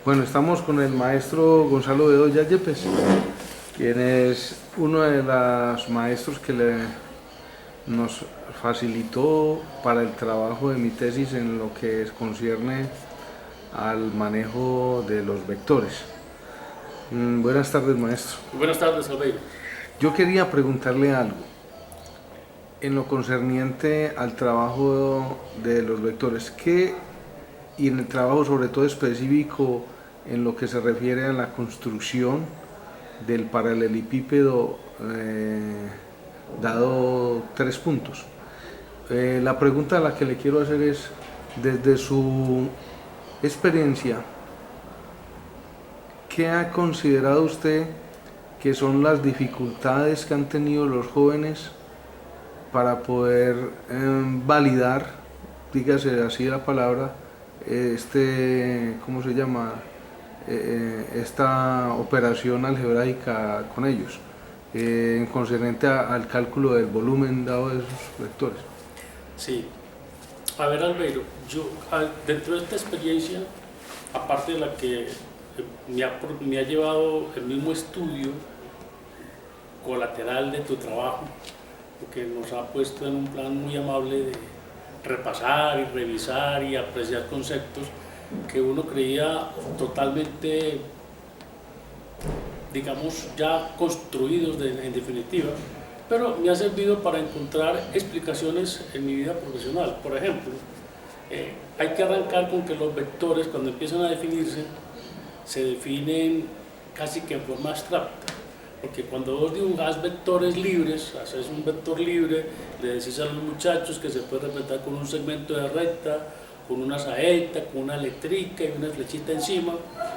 Bueno, estamos con el maestro Gonzalo Bedoya Yepes, quien es uno de los maestros que nos facilitó para el trabajo de mi tesis en lo que concierne al manejo de los vectores. Buenas tardes, maestro. Buenas tardes, Albeiro. Yo quería preguntarle algo en lo concerniente al trabajo de los vectores, y en el trabajo sobre todo específico en lo que se refiere a la construcción del paralelepípedo dado 3 puntos. La pregunta a la que le quiero hacer es, desde su experiencia, ¿qué ha considerado usted que son las dificultades que han tenido los jóvenes para poder validar, dígase así la palabra, ¿cómo se llama? Esta operación algebraica con ellos, concerniente al cálculo del volumen dado de esos vectores? Sí. A ver, Albeiro, dentro de esta experiencia, aparte de la que me ha llevado el mismo estudio colateral de tu trabajo, porque nos ha puesto en un plan muy amable de repasar y revisar y apreciar conceptos que uno creía totalmente, digamos, ya construidos en definitiva, pero me ha servido para encontrar explicaciones en mi vida profesional. Por ejemplo, hay que arrancar con que los vectores, cuando empiezan a definirse, se definen casi que en forma abstracta, porque cuando vos dibujás vectores libres, haces un vector libre, le decís a los muchachos que se puede representar con un segmento de recta, con una saeta, con una letrica y una flechita encima,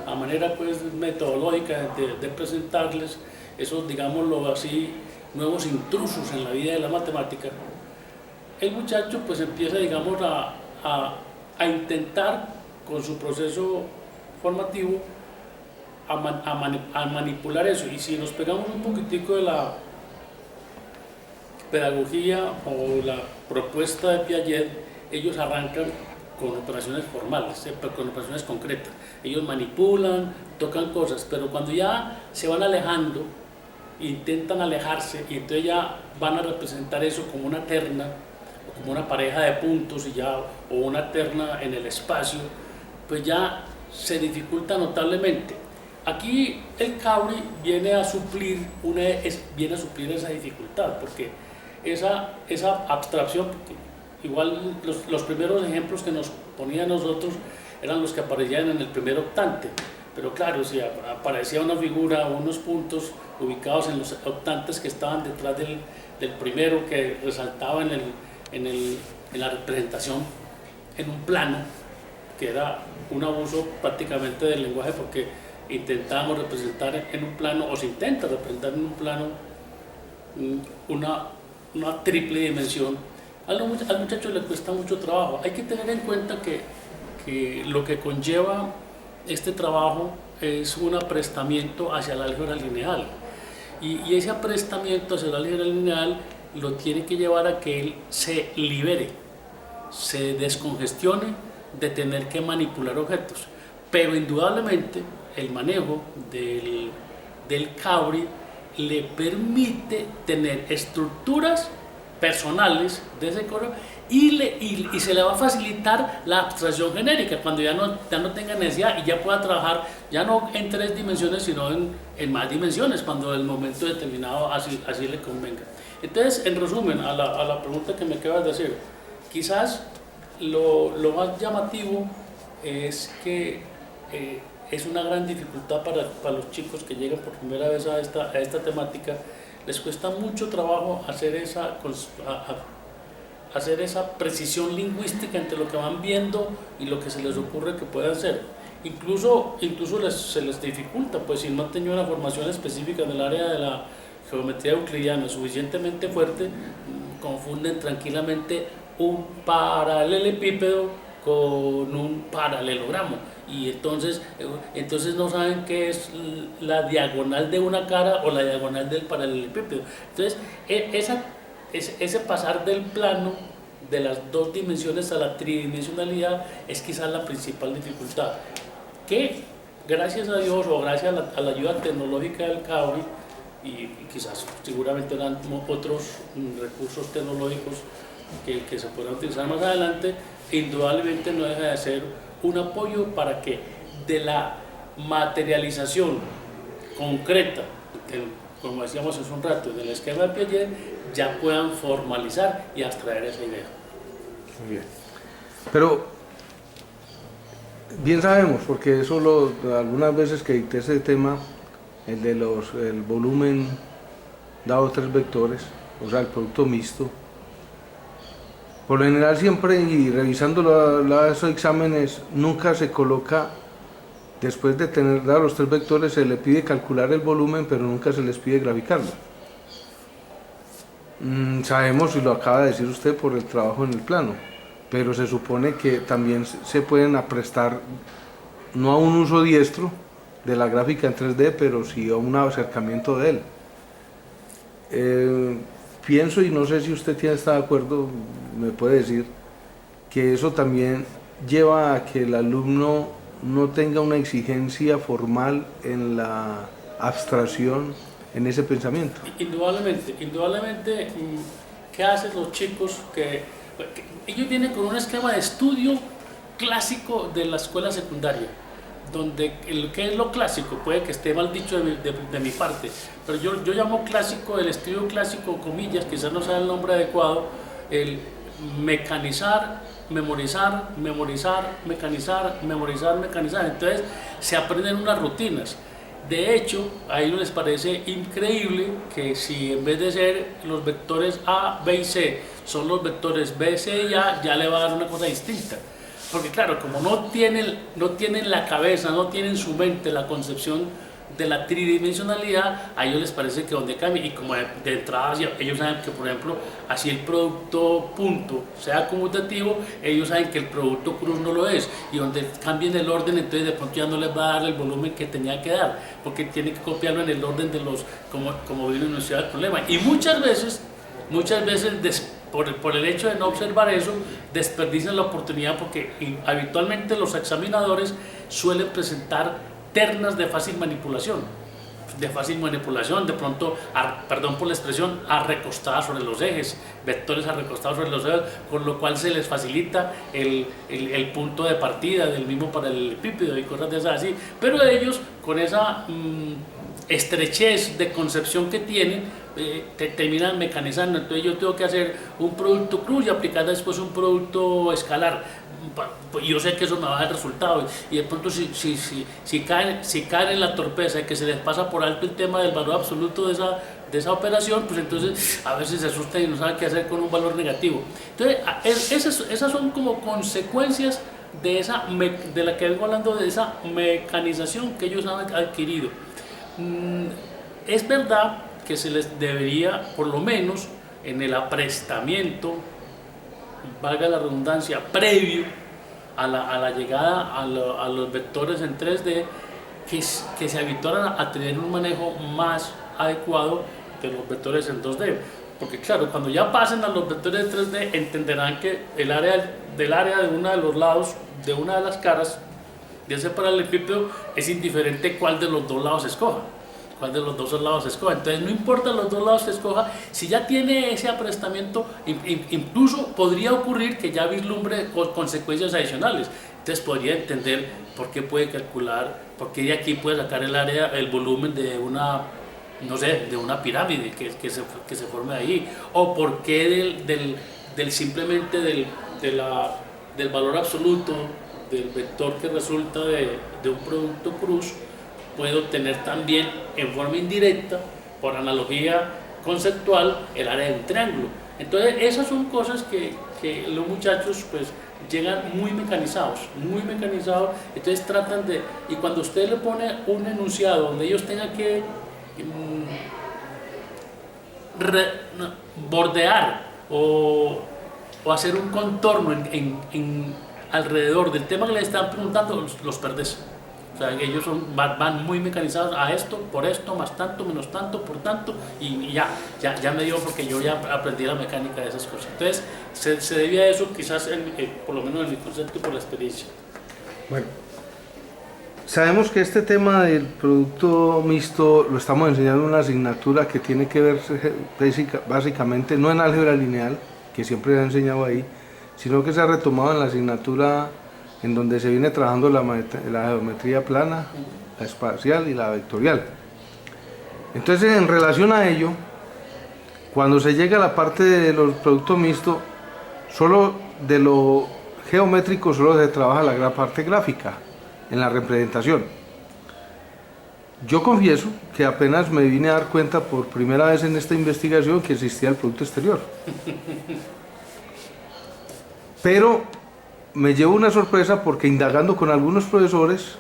a manera pues metodológica de presentarles esos, digámoslo así, nuevos intrusos en la vida de la matemática. El muchacho pues empieza, digamos, a intentar con su proceso formativo a manipular eso. Y si nos pegamos un poquitico de la pedagogía o la propuesta de Piaget, ellos arrancan con operaciones formales, con operaciones concretas. Ellos manipulan, tocan cosas, pero cuando ya se van alejando, intentan alejarse y entonces ya van a representar eso como una terna o como una pareja de puntos o una terna en el espacio, pues ya se dificulta notablemente. Aquí el Caury viene a suplir esa dificultad, porque esa abstracción, porque igual los primeros ejemplos que nos ponía a nosotros eran los que aparecían en el primer octante, pero claro, si aparecía una figura o unos puntos ubicados en los octantes que estaban detrás del primero, que resaltaba en la representación en un plano, que era un abuso prácticamente del lenguaje, porque intentábamos representar en un plano, o se intenta representar en un plano, una triple dimensión. Al muchacho le cuesta mucho trabajo. Hay que tener en cuenta que lo que conlleva este trabajo es un aprestamiento hacia el álgebra lineal, y ese aprestamiento hacia el álgebra lineal lo tiene que llevar a que él se libere, se descongestione de tener que manipular objetos. Pero indudablemente el manejo del Caury le permite tener estructuras personales de ese correo y se le va a facilitar la abstracción genérica cuando ya no tenga necesidad y ya pueda trabajar ya no en 3 dimensiones sino en más dimensiones cuando el momento determinado así le convenga. Entonces, en resumen, a la pregunta que me acabas de hacer, quizás lo más llamativo es que es una gran dificultad para los chicos que llegan por primera vez a esta temática. Les cuesta mucho trabajo hacer esa precisión lingüística entre lo que van viendo y lo que se les ocurre que puedan hacer. Incluso se les dificulta, pues si no han tenido una formación específica en el área de la geometría euclidiana suficientemente fuerte, confunden tranquilamente un paralelepípedo con un paralelogramo, y entonces no saben qué es la diagonal de una cara o la diagonal del paralelepípedo. Entonces ese pasar del plano de las 2 dimensiones a la tridimensionalidad es quizás la principal dificultad, que gracias a Dios o gracias a la ayuda tecnológica del CAURI y quizás seguramente habrán otros recursos tecnológicos que se podrán utilizar más adelante, indudablemente no deja de ser un apoyo para que de la materialización concreta, como decíamos hace un rato, del esquema de Piaget, ya puedan formalizar y abstraer esa idea. Muy bien. Pero bien sabemos, porque eso algunas veces que dicté ese tema, el volumen dado tres vectores, o sea, el producto mixto, por lo general siempre, y revisando los exámenes, nunca se coloca, después de tener dados los tres vectores, se le pide calcular el volumen, pero nunca se les pide graficarlo. Sabemos, y lo acaba de decir usted, por el trabajo en el plano, pero se supone que también se pueden aprestar, no a un uso diestro de la gráfica en 3D, pero sí a un acercamiento de él. Pienso, y no sé si usted está de acuerdo, me puede decir, que eso también lleva a que el alumno no tenga una exigencia formal en la abstracción, en ese pensamiento. Indudablemente, ¿qué hacen los chicos que ellos vienen con un esquema de estudio clásico de la escuela secundaria? Donde ¿qué es lo clásico? Puede que esté mal dicho de mi parte, pero yo llamo clásico, el estudio clásico, comillas, quizás no sea el nombre adecuado, el mecanizar, memorizar, mecanizar. Entonces se aprenden unas rutinas. De hecho, a ellos les parece increíble que si en vez de ser los vectores A, B y C son los vectores B, C y A, ya le va a dar una cosa distinta. Porque claro, como no tienen la cabeza, no tienen su mente la concepción de la tridimensionalidad, a ellos les parece que donde cambie, y como de entrada ellos saben que, por ejemplo, así el producto punto sea conmutativo, ellos saben que el producto cruz no lo es, y donde cambien el orden, entonces de pronto ya no les va a dar el volumen que tenía que dar, porque tiene que copiarlo en el orden de los, como vino enunciado el problema. Y muchas veces por el hecho de no observar eso, desperdician la oportunidad, porque habitualmente los examinadores suelen presentar ternas de fácil manipulación, de pronto, perdón por la expresión, arrecostadas sobre los ejes, vectores arrecostados sobre los ejes, con lo cual se les facilita el punto de partida del mismo paralelepípedo y cosas de esas así, pero ellos con esa estrechez de concepción que tienen, terminan mecanizando. Entonces yo tengo que hacer un producto cruz y aplicar después un producto escalar. Yo sé que eso me va a dar resultado, y de pronto si caen en la torpeza de que se les pasa por alto el tema del valor absoluto de esa operación, pues entonces a veces se asustan y no saben qué hacer con un valor negativo. Entonces esas son como consecuencias de la que vengo hablando, de esa mecanización que ellos han adquirido. Es verdad que se les debería, por lo menos en el aprestamiento, valga la redundancia, previo a la llegada a los vectores en 3D, que se habituaran a tener un manejo más adecuado de los vectores en 2D. Porque claro, cuando ya pasen a los vectores en 3D, entenderán que el área de uno de los lados, de una de las caras de ese paralelepípedo, es indiferente cuál de los dos lados se escoja. Entonces no importa los dos lados que escoja, si ya tiene ese aprestamiento, incluso podría ocurrir que ya vislumbre consecuencias adicionales. Entonces podría entender por qué puede calcular, por qué de aquí puede sacar el volumen de una, no sé, de una pirámide que se forme ahí, o por qué simplemente del valor absoluto del vector que resulta de un producto cruz, puede obtener también en forma indirecta, por analogía conceptual, el área de un triángulo. Entonces esas son cosas que los muchachos pues llegan muy mecanizados, entonces tratan y cuando usted le pone un enunciado donde ellos tengan que bordear o hacer un contorno alrededor del tema que les están preguntando, los perdés. O sea, ellos van muy mecanizados a esto, por esto, más tanto, menos tanto, por tanto, y ya me dio, porque yo ya aprendí la mecánica de esas cosas. Entonces, se debía a eso, quizás, por lo menos en mi concepto y por la experiencia. Bueno, Sabemos que este tema del producto mixto lo estamos enseñando en una asignatura que tiene que ver básicamente no en álgebra lineal, que siempre se ha enseñado ahí, sino que se ha retomado en la asignatura en donde se viene trabajando la geometría plana, la espacial y la vectorial. Entonces, en relación a ello, cuando se llega a la parte de los productos mixtos, solo de lo geométrico solo se trabaja la gran parte gráfica en la representación. Yo confieso que apenas me vine a dar cuenta por primera vez en esta investigación que existía el producto exterior. Pero me llevo una sorpresa porque indagando con algunos profesores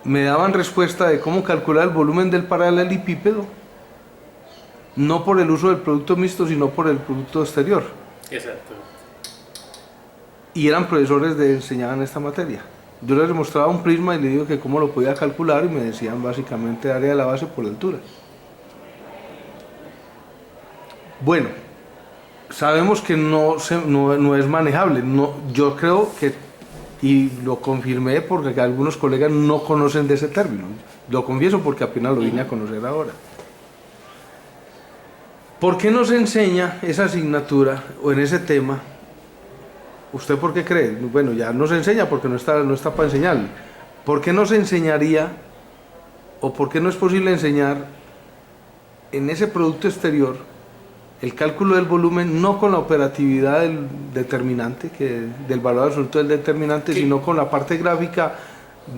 me daban respuesta de cómo calcular el volumen del paralelepípedo, no por el uso del producto mixto, sino por el producto exterior. Exacto. Y eran profesores que enseñaban esta materia. Yo les mostraba un prisma y les digo que cómo lo podía calcular y me decían básicamente área de la base por altura. Bueno, sabemos que no es manejable. Yo creo que, y lo confirmé porque algunos colegas no conocen de ese término. Lo confieso porque apenas lo vine a conocer ahora. ¿Por qué no se enseña esa asignatura o en ese tema? ¿Usted por qué cree? Bueno, ya no se enseña porque no está para enseñar. ¿Por qué no se enseñaría o por qué no es posible enseñar en ese producto exterior el cálculo del volumen no con la operatividad del determinante, del valor absoluto del determinante, sí, sino con la parte gráfica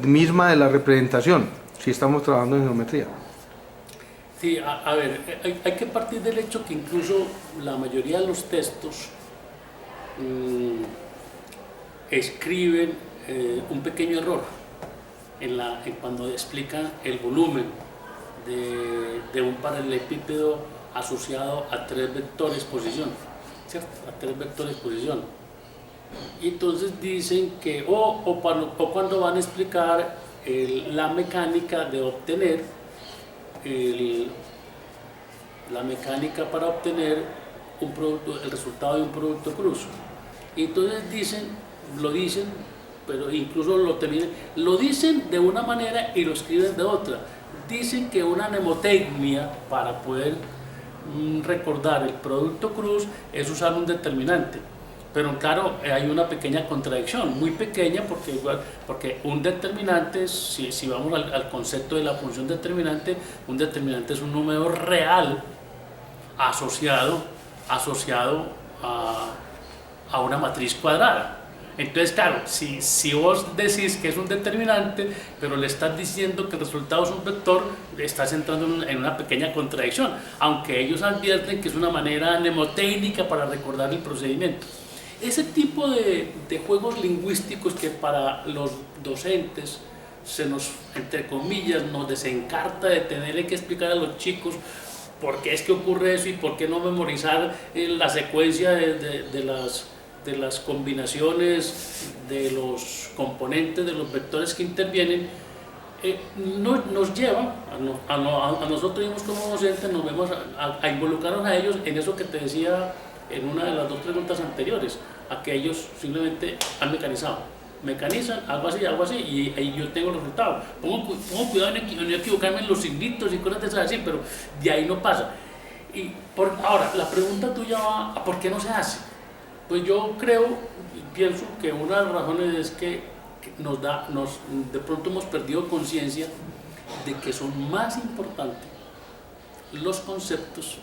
misma de la representación, si estamos trabajando en geometría? Sí, a ver, hay que partir del hecho que incluso la mayoría de los textos escriben un pequeño error cuando explican el volumen de un paralelepípedo asociado a 3 vectores posición, ¿cierto? A 3 vectores posición. Y entonces dicen que, o cuando van a explicar la mecánica de obtener, la mecánica para obtener el resultado de un producto cruz. Y entonces lo dicen, pero incluso lo dicen de una manera y lo escriben de otra. Dicen que una mnemotecnia para poder recordar el producto cruz es usar un determinante, pero claro, hay una pequeña contradicción, muy pequeña, porque un determinante, si vamos al concepto de la función determinante, un determinante es un número real asociado a una matriz cuadrada. Entonces, claro, si vos decís que es un determinante, pero le estás diciendo que el resultado es un vector, estás entrando en una pequeña contradicción, aunque ellos advierten que es una manera mnemotécnica para recordar el procedimiento. Ese tipo de juegos lingüísticos que para los docentes se nos, entre comillas, nos desencarta de tener que explicar a los chicos por qué es que ocurre eso y por qué no memorizar la secuencia de las combinaciones de los componentes, de los vectores que intervienen, nos lleva a nosotros mismos como docentes, nos vemos a involucrarnos a ellos en eso que te decía en una de las 2 preguntas anteriores, a que ellos simplemente han mecanizan algo así y ahí yo tengo el resultado. Pongo cuidado en no equivocarme en los signitos y cosas de esas así, pero de ahí no pasa. Ahora, la pregunta tuya va a ¿por qué no se hace? Pues yo pienso que una de las razones es que de pronto hemos perdido conciencia de que son más importantes los conceptos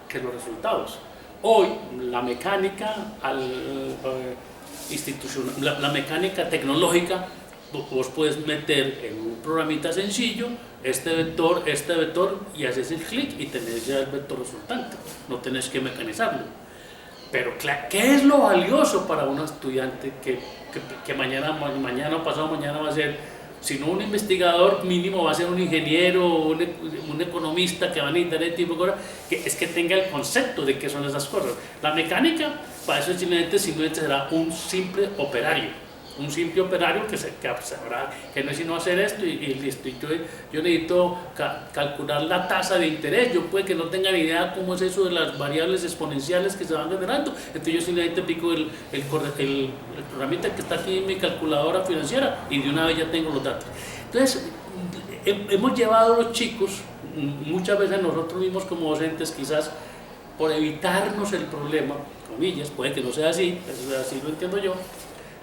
que los resultados. Hoy la mecánica la mecánica tecnológica, vos puedes meter en un programita sencillo este vector y haces el clic y tenés ya el vector resultante, no tenés que mecanizarlo. Pero ¿qué es lo valioso para un estudiante que mañana o pasado mañana va a ser, si no un investigador mínimo, va a ser un ingeniero o un economista que va a necesitar ese tipo de cosas, es que tenga el concepto de qué son esas cosas? La mecánica, para eso simplemente será un simple operario. un simple operario que sabrá que no es sino hacer esto y listo. Y yo necesito calcular la tasa de interés. Yo puede que no tenga ni idea cómo es eso de las variables exponenciales que se van generando. Entonces yo simplemente pico el programita que está aquí en mi calculadora financiera y de una vez ya tengo los datos. Entonces hemos llevado a los chicos, muchas veces nosotros mismos como docentes, quizás por evitarnos el problema, comillas, puede que no sea así, pero así lo entiendo yo,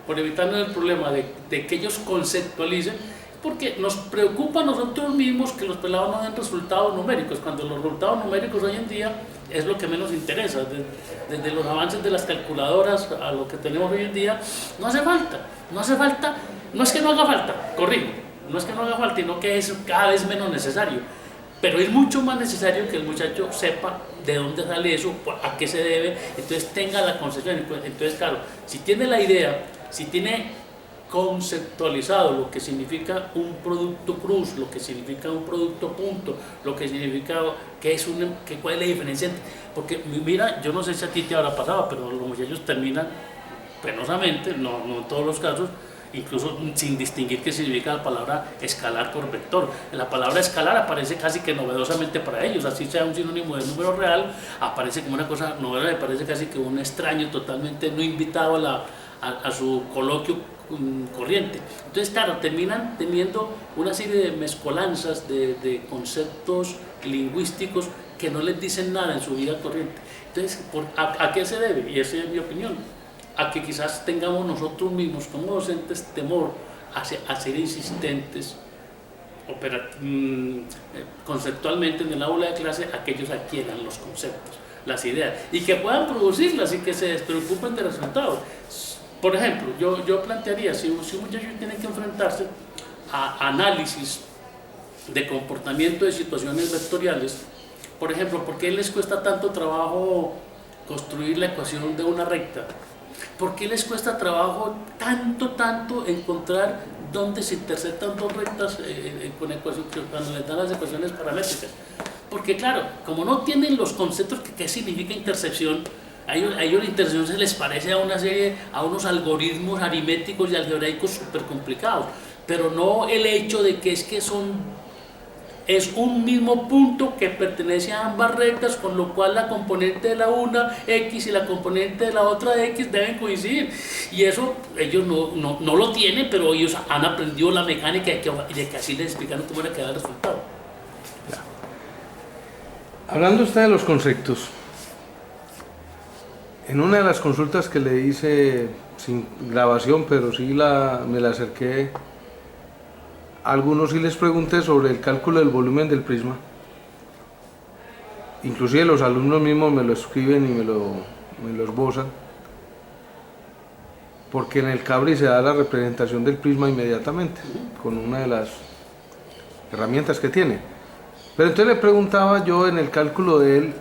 por evitarnos el problema de que ellos conceptualicen, porque nos preocupa a nosotros mismos que los pelados no den resultados numéricos, cuando los resultados numéricos hoy en día es lo que menos interesa, desde los avances de las calculadoras a lo que tenemos hoy en día, no hace falta, no es que no haga falta, corrijo, no es que no haga falta, sino que es cada vez menos necesario, pero es mucho más necesario que el muchacho sepa de dónde sale eso, a qué se debe, entonces tenga la concepción. Entonces claro, si tiene la idea, si tiene conceptualizado lo que significa un producto cruz, lo que significa un producto punto, lo que significa cuál es la diferencia, porque mira, yo no sé si a ti te habrá pasado, pero los muchachos terminan penosamente, no en todos los casos, incluso sin distinguir qué significa la palabra escalar por vector. La palabra escalar aparece casi que novedosamente para ellos, así sea un sinónimo de número real, aparece como una cosa novedosa, me parece casi que un extraño totalmente no invitado a su coloquio corriente. Entonces claro, terminan teniendo una serie de mezcolanzas de conceptos lingüísticos que no les dicen nada en su vida corriente. Entonces, ¿a qué se debe? Y esa es mi opinión, a que quizás tengamos nosotros mismos como docentes temor a ser insistentes conceptualmente en el aula de clase, a que ellos adquieran los conceptos, las ideas, y que puedan producirlas y que se despreocupen de resultados. Por ejemplo, yo plantearía, si un muchacho tiene que enfrentarse a análisis de comportamiento de situaciones vectoriales, por ejemplo, ¿por qué les cuesta tanto trabajo construir la ecuación de una recta? ¿Por qué les cuesta trabajo tanto encontrar dónde se intersectan dos rectas con ecuación, cuando les dan las ecuaciones paramétricas? Porque claro, como no tienen los conceptos que qué significa intersección, a ellos la intersección se les parece a unos algoritmos aritméticos y algebraicos súper complicados, pero no el hecho de que es un mismo punto que pertenece a ambas rectas, con lo cual la componente de la una X y la componente de la otra X deben coincidir. Y eso ellos no lo tienen, pero ellos han aprendido la mecánica de que así les explican cómo era que da el resultado. Hablando usted de los conceptos, en una de las consultas que le hice sin grabación, pero sí me la acerqué, a algunos sí les pregunté sobre el cálculo del volumen del prisma. Inclusive los alumnos mismos me lo escriben y me lo esbozan, porque en el Cabri se da la representación del prisma inmediatamente, con una de las herramientas que tiene. Pero entonces le preguntaba yo en el cálculo de él,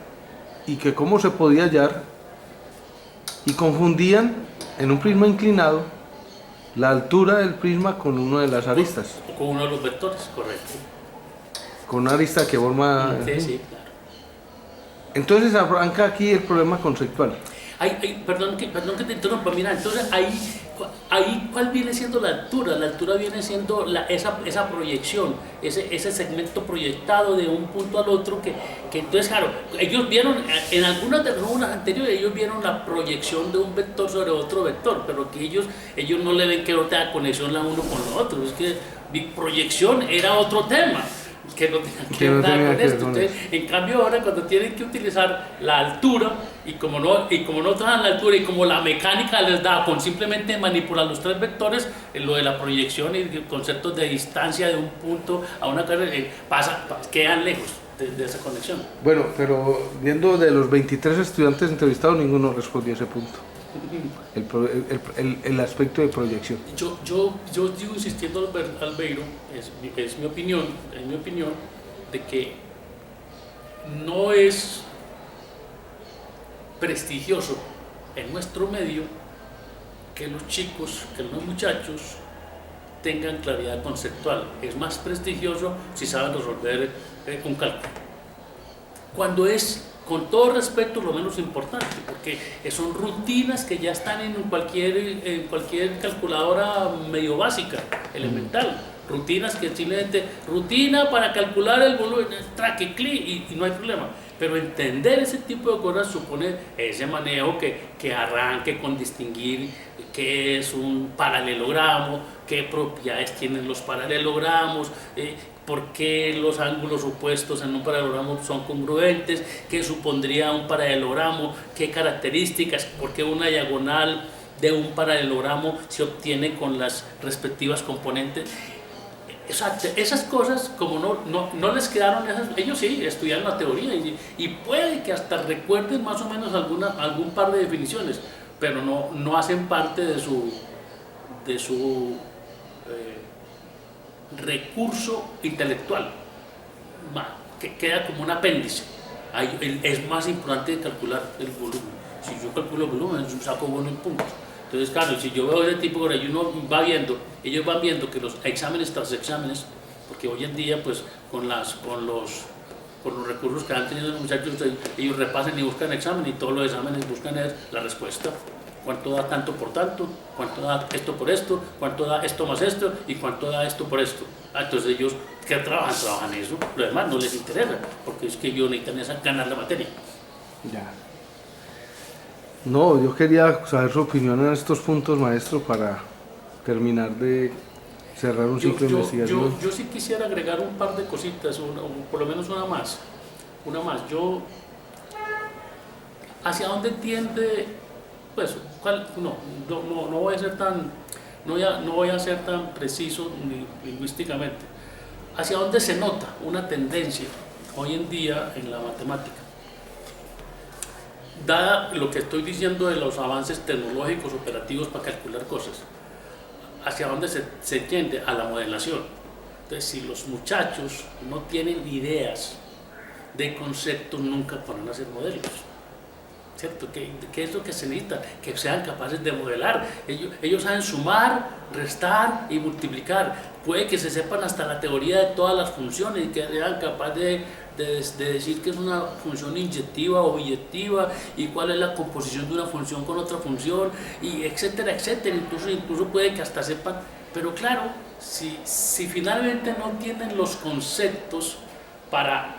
y que cómo se podía hallar, y confundían en un prisma inclinado la altura del prisma con una de las aristas. Con uno de los vectores, correcto. Con una arista que forma... Sí, claro. Entonces arranca aquí el problema conceptual. Perdón que te interrumpa, mira, entonces ahí ¿cuál viene siendo la altura? La altura viene siendo esa proyección, ese segmento proyectado de un punto al otro, que entonces claro, ellos vieron, en algunas de las fórmulas anteriores, ellos vieron la proyección de un vector sobre otro vector, pero que ellos no le ven que no tenga conexión la uno con lo otro, es que mi proyección era otro tema, que no tenía que ver con esto. Entonces, en cambio ahora cuando tienen que utilizar la altura, y como no trabajan la altura, y como la mecánica les da con simplemente manipular los tres vectores, lo de la proyección y conceptos de distancia de un punto a una carrera, quedan lejos de esa conexión. Bueno, pero viendo de los 23 estudiantes entrevistados, ninguno respondió a ese punto. El aspecto de proyección. Yo sigo insistiendo, Albeiro, es mi opinión, de que no es prestigioso en nuestro medio que los muchachos tengan claridad conceptual. Es más prestigioso si saben resolver un cálculo. con todo respeto, lo menos importante, porque son rutinas que ya están en cualquier calculadora medio básica, elemental. Rutinas que simplemente, rutina para calcular el volumen, traque, clic y no hay problema. Pero entender ese tipo de cosas supone ese manejo que arranque con distinguir qué es un paralelogramo, qué propiedades tienen los paralelogramos, por qué los ángulos opuestos en un paralelogramo son congruentes, qué supondría un paralelogramo, qué características, por qué una diagonal de un paralelogramo se obtiene con las respectivas componentes. Esas cosas, como no les quedaron, ellos sí estudiaron la teoría y puede que hasta recuerden más o menos algún par de definiciones, pero no hacen parte de su recurso intelectual, que queda como un apéndice. Es más importante calcular el volumen. Si yo calculo el volumen, saco volumen en puntos. Entonces, claro, si yo veo ese tipo de ellos van viendo que los exámenes tras exámenes, porque hoy en día, pues, con los recursos que han tenido los muchachos, ellos repasan y buscan examen y todos los exámenes buscan es la respuesta. ¿Cuánto da tanto por tanto? ¿Cuánto da esto por esto? ¿Cuánto da esto más esto? ¿Y cuánto da esto por esto? Entonces ellos, ¿qué trabajan? Trabajan eso. Lo demás no les interesa, porque es que ellos necesitan ganar la materia. Ya. No, yo quería saber su opinión en estos puntos, maestro, para terminar de cerrar un ciclo de investigación. Yo sí quisiera agregar un par de cositas, o por lo menos una más. Yo, ¿hacia dónde tiende? Pues, no voy a ser tan preciso lingüísticamente. ¿Hacia dónde se nota una tendencia hoy en día en la matemática? Dada lo que estoy diciendo de los avances tecnológicos operativos para calcular cosas, ¿hacia dónde se tiende? A la modelación. Entonces, si los muchachos no tienen ideas de conceptos, nunca podrán hacer modelos, ¿cierto? ¿Qué es lo que se necesita? Que sean capaces de modelar. Ellos saben sumar, restar y multiplicar. Puede que se sepan hasta la teoría de todas las funciones y que sean capaces de decir que es una función inyectiva o biyectiva y cuál es la composición de una función con otra función, y etcétera, etcétera. Incluso puede que hasta sepan, pero claro, si finalmente no tienen los conceptos para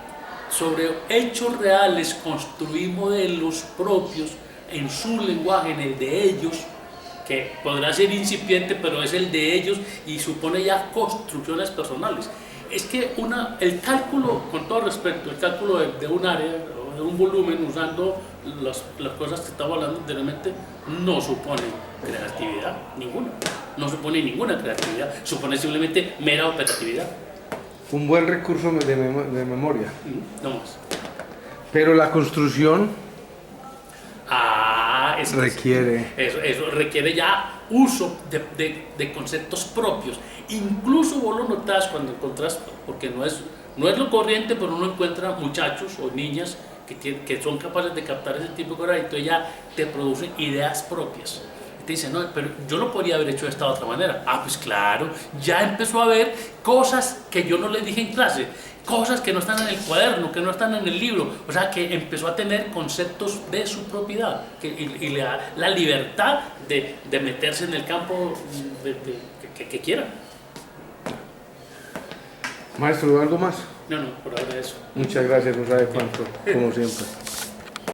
sobre hechos reales construir modelos propios en su lenguaje, en el de ellos, que podrá ser incipiente, pero es el de ellos y supone ya construcciones personales. Es que el cálculo, con todo respeto, el cálculo de un área o de un volumen usando las cosas que estamos hablando anteriormente no supone creatividad ninguna. No supone ninguna creatividad, supone simplemente mera operatividad. Un buen recurso de memoria. No más. Pero la construcción requiere. Eso requiere ya uso de conceptos propios. Incluso vos lo notás cuando encontrás, porque no es lo corriente, pero uno encuentra muchachos o niñas que son capaces de captar ese tipo de cosas, y entonces ya te producen ideas propias. Te dicen, no, pero yo lo podría haber hecho de esta otra manera. Pues claro, ya empezó a ver cosas que yo no les dije en clase, cosas que no están en el cuaderno, que no están en el libro. O sea, que empezó a tener conceptos de su propiedad y le da la libertad de meterse en el campo que quiera. Maestro, ¿algo más? No, por ahora eso. Muchas gracias, no sabe cuánto, como siempre.